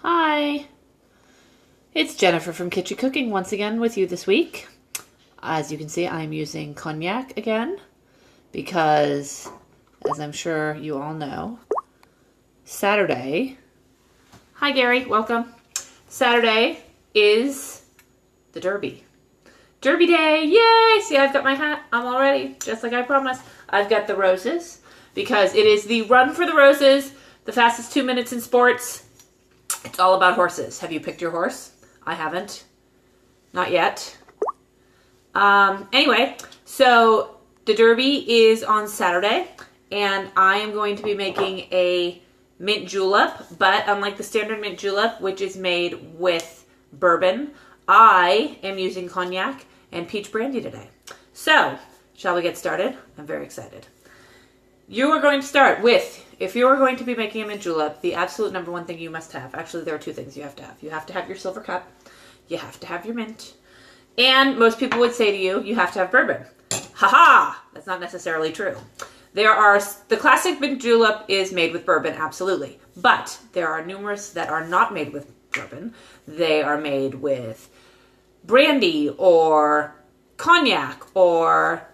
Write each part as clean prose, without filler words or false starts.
Hi, it's Jennifer from Kitchen Cooking once again with you this week. As you can see, I'm using cognac again because, as I'm sure you all know, Saturday, hi Gary, welcome. Saturday is the Derby. Derby day, yay! See, I've got my hat, I'm all ready, just like I promised. I've got the roses because it is the run for the roses, the fastest 2 minutes in sports. It's all about horses. Have you picked your horse? I haven't. Not yet. Anyway, so the Derby is on Saturday, and I am going to be making a mint julep, but unlike the standard mint julep, which is made with bourbon, I am using cognac and peach brandy today. So, shall we get started? I'm very excited. You are going to start with, if you are going to be making a mint julep, the absolute number one thing you must have, actually there are two things you have to have. You have to have your silver cup, you have to have your mint, and most people would say to you, you have to have bourbon. Haha! That's not necessarily true. The classic mint julep is made with bourbon, absolutely, but there are numerous that are not made with bourbon. They are made with brandy or cognac or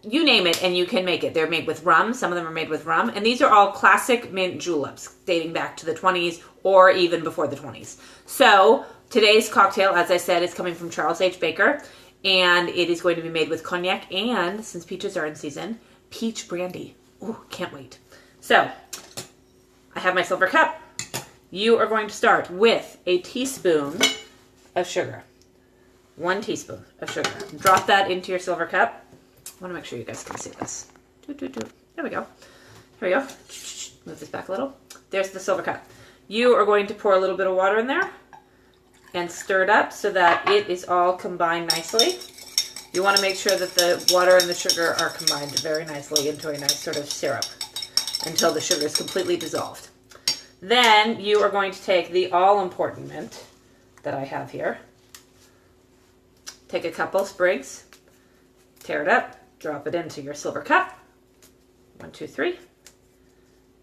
you name it and you can make it. They're made with rum. Some of them are made with rum. And these are all classic mint juleps dating back to the 20s or even before the 20s. So today's cocktail, as I said, is coming from Charles H. Baker. And it is going to be made with cognac and, since peaches are in season, peach brandy. Ooh, can't wait. So I have my silver cup. You are going to start with a teaspoon of sugar. 1 teaspoon of sugar. Drop that into your silver cup. I want to make sure you guys can see this. There we go. Here we go. Move this back a little. There's the silver cup. You are going to pour a little bit of water in there and stir it up so that it is all combined nicely. You want to make sure that the water and the sugar are combined very nicely into a nice sort of syrup until the sugar is completely dissolved. Then you are going to take the all-important mint that I have here. Take a couple sprigs, tear it up, drop it into your silver cup. 1, 2, 3.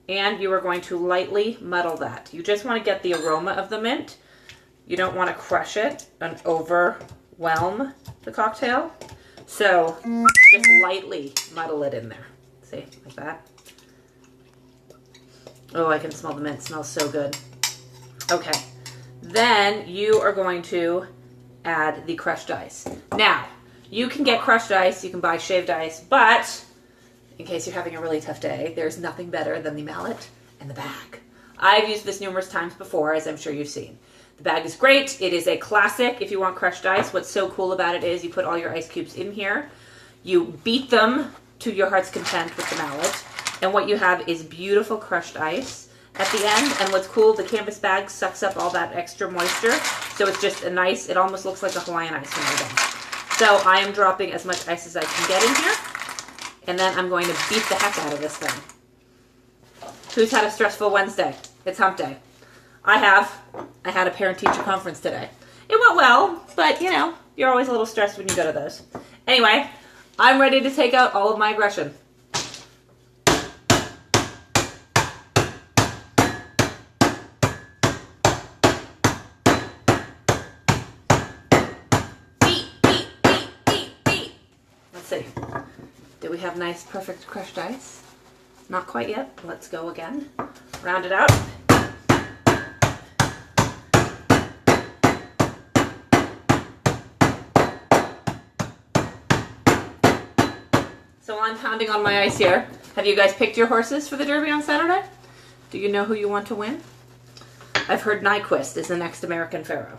And you are going to lightly muddle that. You just want to get the aroma of the mint. You don't want to crush it and overwhelm the cocktail. So just lightly muddle it in there. See, like that. Oh, I can smell the mint. It smells so good. Okay. Then you are going to add the crushed ice. Now, you can get crushed ice, you can buy shaved ice, but in case you're having a really tough day, there's nothing better than the mallet and the bag. I've used this numerous times before, as I'm sure you've seen. The bag is great. It is a classic if you want crushed ice. What's so cool about it is you put all your ice cubes in here, you beat them to your heart's content with the mallet, and what you have is beautiful crushed ice at the end. And what's cool, the canvas bag sucks up all that extra moisture, so it's just a nice, it almost looks like a Hawaiian ice when you're done. So I am dropping as much ice as I can get in here, and then I'm going to beat the heck out of this thing. Who's had a stressful Wednesday? It's hump day. I had a parent-teacher conference today. It went well, but you know, you're always a little stressed when you go to those. Anyway, I'm ready to take out all of my aggression. Do we have nice, perfect crushed ice? Not quite yet. Let's go again. Round it out. So while I'm pounding on my ice here, have you guys picked your horses for the Derby on Saturday? Do you know who you want to win? I've heard Nyquist is the next American Pharoah.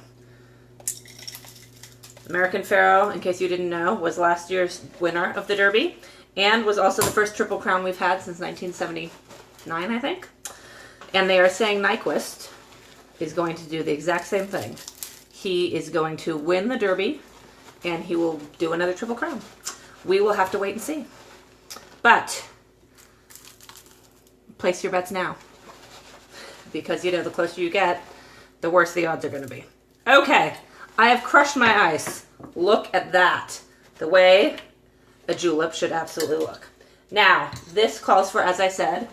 American Pharoah, in case you didn't know, was last year's winner of the Derby and was also the first Triple Crown we've had since 1979, I think. And they are saying Nyquist is going to do the exact same thing. He is going to win the Derby and he will do another Triple Crown. We will have to wait and see. But place your bets now, because you know the closer you get, the worse the odds are going to be. Okay. I have crushed my ice. Look at that. The way a julep should absolutely look. Now, this calls for, as I said,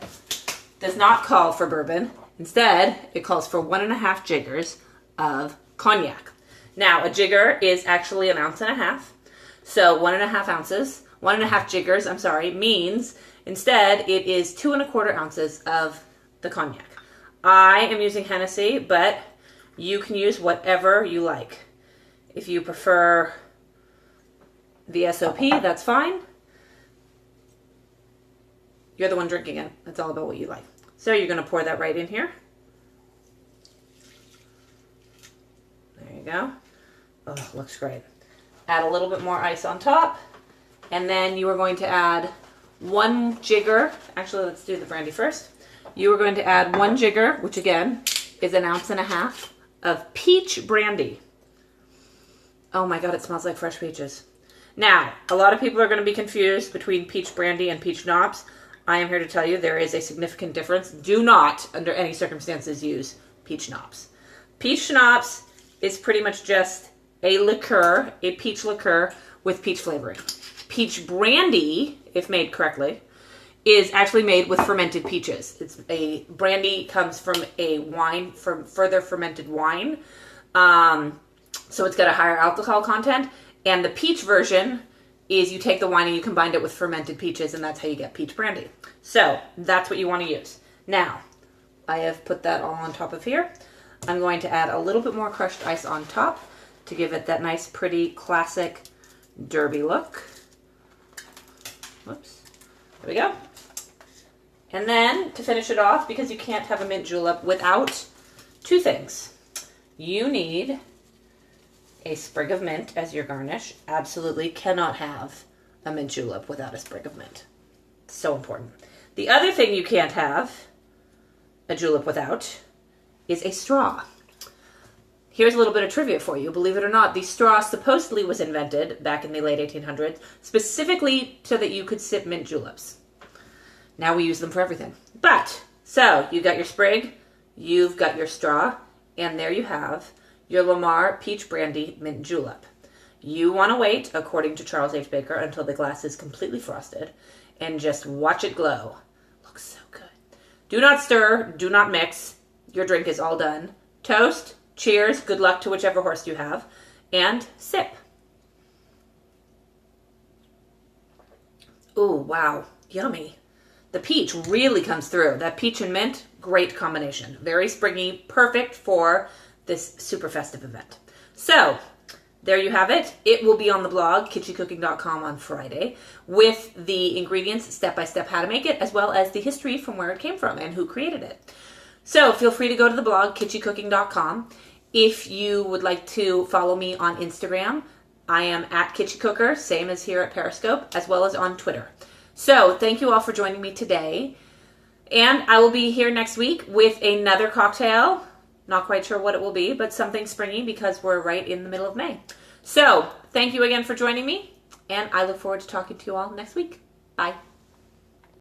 does not call for bourbon. Instead, it calls for 1.5 jiggers of cognac. Now, a jigger is actually 1.5 ounces. So 1.5 ounces, 1.5 jiggers, means instead it is 2.25 ounces of the cognac. I am using Hennessy, but you can use whatever you like. If you prefer the SOP, that's fine. You're the one drinking it. It's all about what you like. So you're going to pour that right in here. There you go. Oh, looks great. Add a little bit more ice on top. And then you are going to add 1 jigger. Actually, let's do the brandy first. You are going to add 1 jigger, which again is 1.5 ounces of peach brandy. Oh my God, it smells like fresh peaches. Now, a lot of people are going to be confused between peach brandy and peach schnapps. I am here to tell you there is a significant difference. Do not, under any circumstances, use peach schnapps. Peach schnapps is pretty much just a liqueur, a peach liqueur with peach flavoring. Peach brandy, if made correctly, is actually made with fermented peaches. It's a brandy comes from a wine, from further fermented wine. So it's got a higher alcohol content. And the peach version is you take the wine and you combine it with fermented peaches, and that's how you get peach brandy. So that's what you want to use. Now, I have put that all on top of here. I'm going to add a little bit more crushed ice on top to give it that nice, pretty, classic derby look. Whoops. There we go. And then, to finish it off, because you can't have a mint julep without 2 things. You need a sprig of mint as your garnish. Absolutely cannot have a mint julep without a sprig of mint. It's so important. The other thing you can't have a julep without is a straw. Here's a little bit of trivia for you. Believe it or not, the straw supposedly was invented back in the late 1800s, specifically so that you could sip mint juleps. Now we use them for everything. But, so, you got your sprig, you've got your straw, and there you have your Lamarr Peach Brandy Mint Julep. You want to wait, according to Charles H. Baker, until the glass is completely frosted, and just watch it glow. Looks so good. Do not stir, do not mix. Your drink is all done. Toast, cheers, good luck to whichever horse you have, and sip. Ooh, wow, yummy. The peach really comes through. That peach and mint, great combination. Very springy, perfect for this super festive event. So, there you have it. It will be on the blog, kitschycooking.com, on Friday, with the ingredients, step-by-step how to make it, as well as the history from where it came from and who created it. So, feel free to go to the blog, kitschycooking.com. If you would like to follow me on Instagram, I am at kitschycooker, same as here at Periscope, as well as on Twitter. So, thank you all for joining me today. And I will be here next week with another cocktail. Not quite sure what it will be, but something springy because we're right in the middle of May. So, thank you again for joining me, and I look forward to talking to you all next week. Bye.